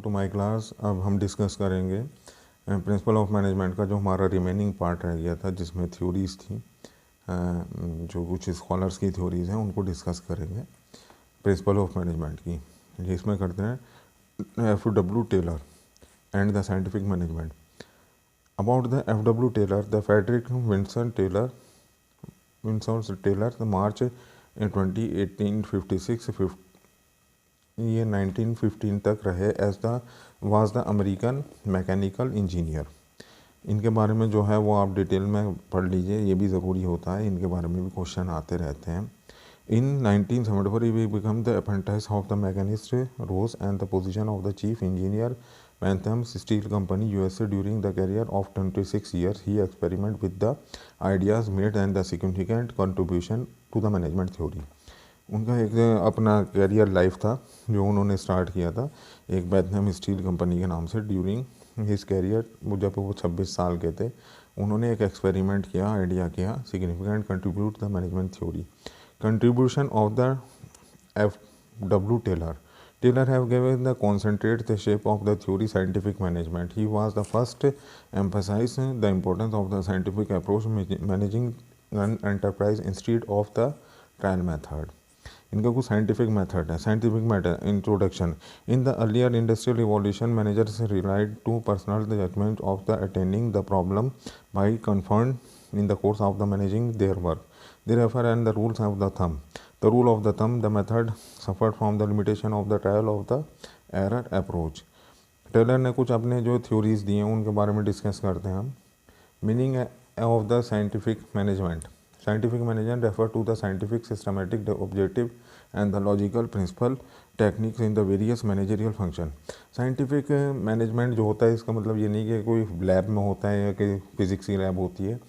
To my class. अब हम discuss करेंगे प्रिंसिपल ऑफ मैनेजमेंट का जो हमारा रिमेनिंग पार्ट रह गया था, जिसमें थ्योरीज़ थी, जो कुछ स्कॉलर्स की थ्योरीज़ हैं उनको डिस्कस करेंगे प्रिंसिपल ऑफ मैनेजमेंट की। जिसमें करते हैं F.W. Taylor and the scientific management. About the F.W. Taylor, the Frederick Winslow Taylor the March 1856 ये 1915 तक रहे as the was the American mechanical engineer. इनके बारे में जो है वो आप डिटेल में पढ़ लीजिए, ये भी ज़रूरी होता है, इनके बारे में भी क्वेश्चन आते रहते हैं। इन 1974 he became the apprentice of the mechanist Rose and the position of the chief engineer Bentham's Steel Company USA. During the career of 26 years he experimented with the ideas made and the significant contribution to the management theory. उनका एक अपना career life था जो उन्होंने start किया था एक Bentham steel company के नाम से। ड्यूरिंग हिज कैरियर, जब वो 26 साल के थे, उन्होंने एक एक्सपेरिमेंट किया, आइडिया किया, significant contribute the management theory. Contribution of the F.W. Taylor. Taylor have given the concentrate the shape of the theory scientific management. He was the first to emphasize the importance of the scientific approach managing an enterprise instead of the trial method. इनका कुछ scientific method है। Scientific method introduction. In the earlier industrial revolution managers relied to personal judgement of the attending the problem by confirm in the course of the managing their work therefore and the rules of the thumb. The rule of the thumb, the method suffered from the limitation of the trial of the error approach. Taylor ने कुछ अपने जो theories दिए हैं उनके बारे में discuss करते हैं हम। Meaning of the scientific management. Scientific management refer to the scientific, systematic, the objective and the logical principle techniques in the various managerial function. Scientific management जो होता है इसका मतलब ये नहीं कि कोई लैब में होता है या कि फिजिक्स की लैब होती है।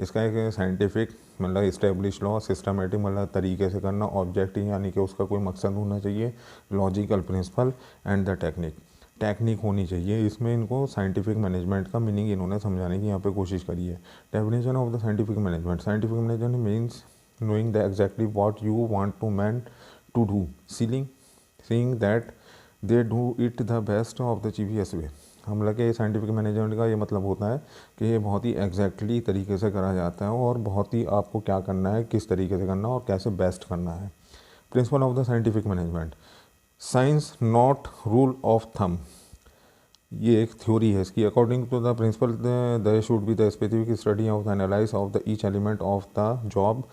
इसका एक साइंटिफिक मतलब इस्टेब्लिश लॉ, सिस्टमेटिक मतलब तरीके से करना, ऑब्जेक्टिव यानी कि उसका कोई मकसद होना चाहिए, logical principle and the technique होनी चाहिए। इसमें इनको साइंटिफिक मैनेजमेंट का मीनिंग इन्होंने समझाने की यहाँ पे कोशिश करी है। Definition of the scientific management. Scientific management means knowing the exactly what you want to man to do, seeing that they do it the best of the cheapest way. हम लगे साइंटिफिक मैनेजमेंट का ये मतलब होता है कि ये बहुत ही एग्जैक्टली तरीके से करा जाता है और बहुत ही आपको क्या करना है, किस तरीके से करना है और कैसे बेस्ट करना है। Principle of the scientific management. Science not rule of thumb, ये एक थ्योरी है इसकी। According to the principle the should be the specific study of the analyse of the each element of the job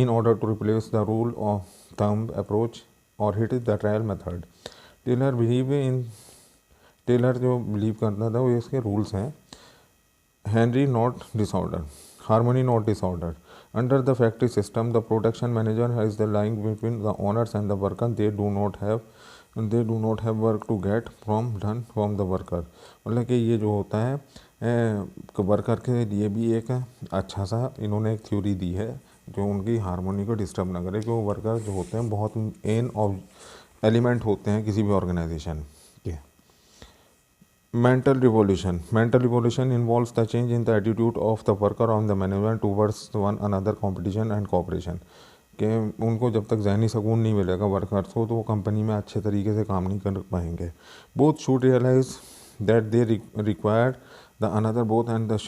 in order to replace the rule of thumb approach or hit the trial method. Taylor जो believe करता था वो इसके rules हैं। Henry not disorder, harmony not disorder. Under the factory system the production manager has the line between the owners and the worker. They do not have work to get done from the worker. मतलब कि ये जो होता है worker के लिए भी एक अच्छा सा इन्होंने एक थ्योरी दी है जो उनकी हार्मोनी को डिस्टर्ब ना करे, क्योंकि वर्कर जो होते हैं बहुत मेन एलिमेंट होते हैं किसी भी ऑर्गेनाइजेशन के। Mental revolution involves the change in the attitude of the worker on the management towards one another competition and cooperation. कि उनको जब तक ज़हनी सुकून नहीं मिलेगा वर्कर्स को तो वो कंपनी में अच्छे तरीके से काम नहीं कर पाएंगे। Both should realise that they require the another both and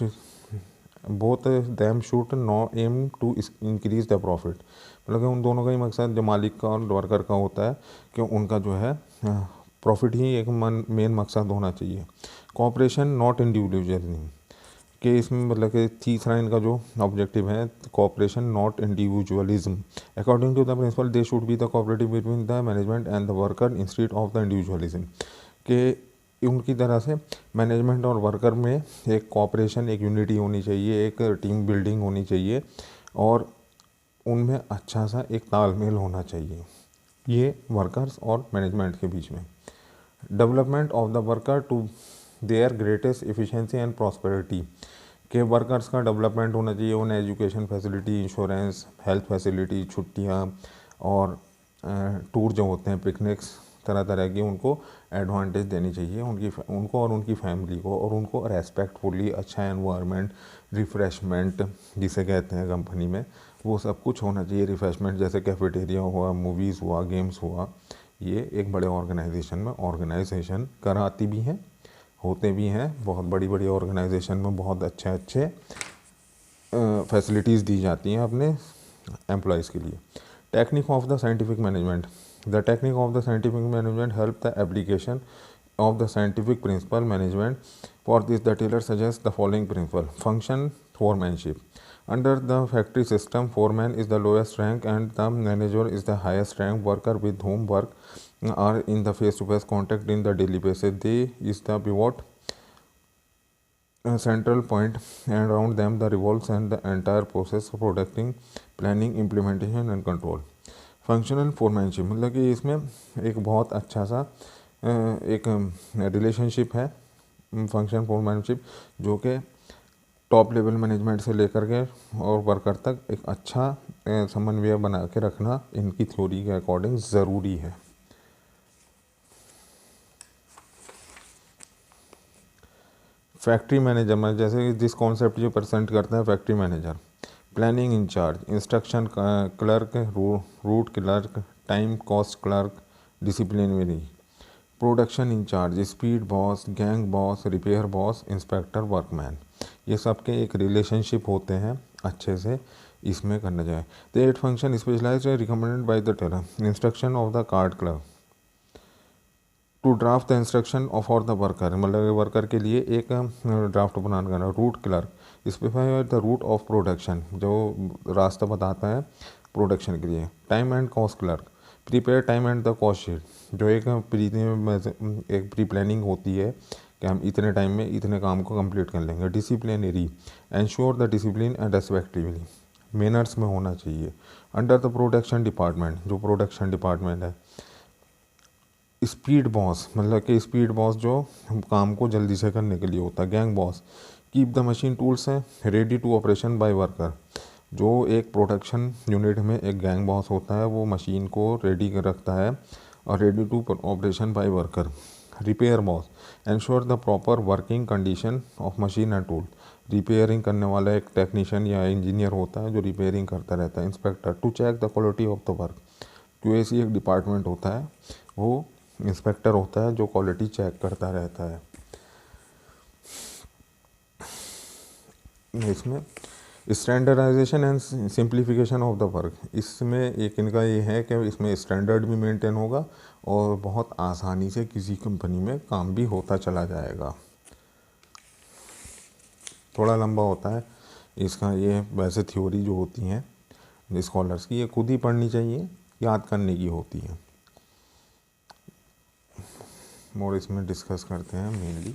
both them should not aim to increase the profit। मतलब कि उन दोनों का ही मकसद जो मालिक का और वर्कर का होता है कि उनका जो है प्रॉफिट ही एक मेन मकसद होना चाहिए। कॉपरेशन नॉट इंडिविजुअलिज्म के इसमें मतलब कि तीसरा इनका जो ऑब्जेक्टिव है cooperation not individualism. According to the principle they should be the cooperative between the management and the worker instead of the individualism. के उनकी तरह से मैनेजमेंट और वर्कर में एक कॉपरेशन, एक यूनिटी होनी चाहिए, एक टीम बिल्डिंग होनी चाहिए और उनमें अच्छा सा एक तालमेल होना चाहिए, ये वर्कर्स और मैनेजमेंट के बीच में। Development of the worker to their greatest efficiency and prosperity के वर्कर्स का डेवलपमेंट होना चाहिए, उन्हें education facility, insurance, health facility, छुट्टियाँ और टूर जो होते हैं, पिकनिक्स तरह तरह की उनको एडवांटेज देनी चाहिए उनको और उनकी फैमिली को, और उनको रेस्पेक्टफुली अच्छा एनवायरनमेंट, रिफ़्रेशमेंट जिसे कहते हैं कंपनी में, वो सब कुछ होना चाहिए। रिफ़्रेशमेंट जैसे कैफेटेरिया हुआ, मूवीज़ हुआ, गेम्स हुआ, ये एक बड़े ऑर्गेनाइजेशन में ऑर्गेनाइजेशन कराती भी हैं, होते भी हैं। बहुत बड़ी बड़ी ऑर्गेनाइजेशन में बहुत अच्छे अच्छे फैसिलिटीज़ दी जाती हैं अपने एम्प्लॉयज़ के लिए। Technique of the scientific management. The technique of the scientific management help the application of the scientific principle management. For this, the Taylor suggests the following principle. Function foremanship. Under the factory system, foreman is the lowest rank and the manager is the highest rank. Worker with whom work are in the face-to-face contact in the daily basis. They is the pivot central point, and around them the revolves and the entire process of producting, planning, implementation and control. Functional foremanship मतलब कि इसमें एक बहुत अच्छा सा एक relationship है function foremanship, जो कि टॉप लेवल मैनेजमेंट से लेकर के और वर्कर तक एक अच्छा समन्वय बना के रखना इनकी थ्योरी के अकॉर्डिंग ज़रूरी है। फैक्ट्री मैनेजर में जैसे जिस कॉन्सेप्ट जो प्रेजेंट करता है factory manager, planning incharge, instruction clerk, route clerk, time cost clerk, disciplinary, production incharge, speed boss, gang boss, repair boss, inspector, workman. ये सब के एक रिलेशनशिप होते हैं, अच्छे से इसमें करना जाए। The 8 function specialised recommended by the Taylor. Instruction of the card clerk to draft the instruction of for the worker, मतलब वर्कर के लिए एक ड्राफ्ट बनाना करना। Route clerk specify the route of production, जो रास्ता बताता है प्रोडक्शन के लिए। Time and cost clerk prepare time and the cost sheet, जो एक प्री प्लानिंग होती है कि हम इतने टाइम में इतने काम को कंप्लीट कर लेंगे। Disciplinary ensure the discipline and respectively, manners में होना चाहिए। अंडर द प्रोडक्शन डिपार्टमेंट, जो प्रोडक्शन डिपार्टमेंट है। स्पीड बॉस मतलब कि स्पीड बॉस जो काम को जल्दी से करने के लिए होता है। Gang boss keep the machine tools है ready to operation by worker, जो एक प्रोडक्शन यूनिट में एक गैंग बॉस होता है, वो मशीन को रेडी कर रखता है और ready to operation by worker. Repair boss ensure the proper working condition of machine and tool, repairing करने वाला एक टेक्नीशियन या इंजीनियर होता है जो रिपेयरिंग करता रहता है। Inspector to check the quality of the work, QAC एक डिपार्टमेंट होता है, वो इंस्पेक्टर होता है जो क्वालिटी चेक करता रहता है। इसमें standardisation and simplification of the work, इसमें एक इनका ये है कि इसमें स्टैंडर्ड भी मेंटेन होगा और बहुत आसानी से किसी कंपनी में काम भी होता चला जाएगा। थोड़ा लंबा होता है इसका, ये वैसे थ्योरी जो होती हैं स्कॉलर्स की, ये खुद ही पढ़नी चाहिए, याद करने की होती है। और इसमें डिस्कस करते हैं mainly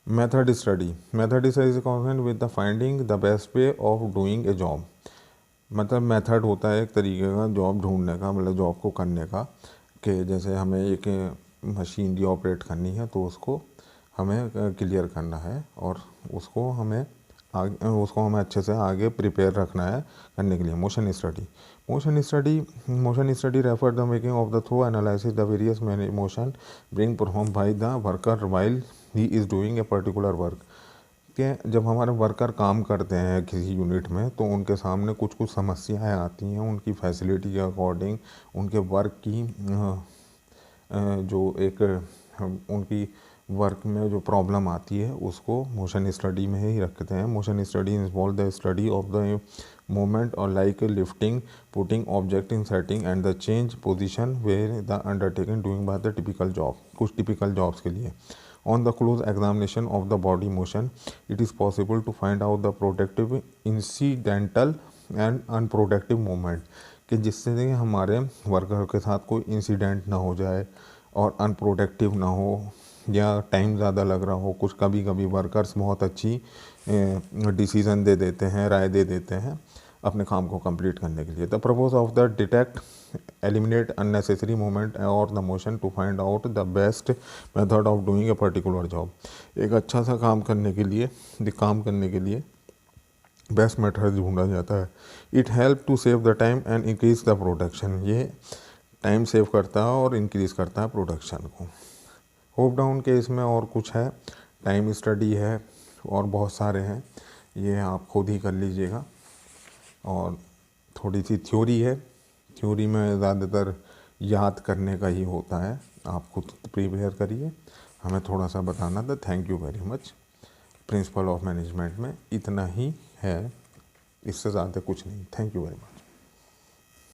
method study. Method study is concern with the finding the best way of doing A job, मतलब मेथड होता है एक तरीके का जॉब ढूंढने का, मतलब जॉब को करने का, कि जैसे हमें एक मशीनरी ऑपरेट करनी है तो उसको हमें क्लियर करना है और उसको हमें अच्छे से आगे प्रिपेयर रखना है करने के लिए। Motion study refer the making of the through analysis the various motion being perform by the worker while he is doing a particular work, कि जब हमारे वर्कर काम करते हैं किसी यूनिट में तो उनके सामने कुछ कुछ समस्याएं आती हैं, उनकी फैसिलिटी के अकॉर्डिंग उनके वर्क की जो एक उनकी वर्क में जो प्रॉब्लम आती है उसको मोशन स्टडी में ही रखते हैं। Motion study involve the study of the movement और like lifting, putting object in setting and the change position where the undertaken doing by the typical job, कुछ टिपिकल जॉब्स के लिए। On the close examination of the body motion it is possible to find out the productive incidental and unproductive movement, कि जिससे हमारे worker के साथ कोई incident ना हो जाए और अनप्रोडक्टिव ना हो या टाइम ज़्यादा लग रहा हो। कुछ कभी कभी वर्कर्स बहुत अच्छी डिसीज़न दे देते हैं, राय दे देते हैं अपने काम को कंप्लीट करने के लिए। The purpose of the detect eliminate unnecessary movement और the motion to find out the best method of doing a particular job, एक अच्छा सा काम करने के लिए बेस्ट मेथड ढूंढा जाता है। It help to save the time and increase the production, ये टाइम सेव करता है और इंक्रीज़ करता है प्रोडक्शन को। होप डाउन के इसमें और कुछ है, टाइम स्टडी है और बहुत सारे हैं, ये आप खुद ही कर लीजिएगा। और थोड़ी सी थ्योरी है। थ्योरी में ज़्यादातर याद करने का ही होता है, आप खुद प्रिपेयर करिए, हमें थोड़ा सा बताना था। Thank you very much. Principle of management में इतना ही है, इससे ज़्यादा कुछ नहीं। Thank you very much.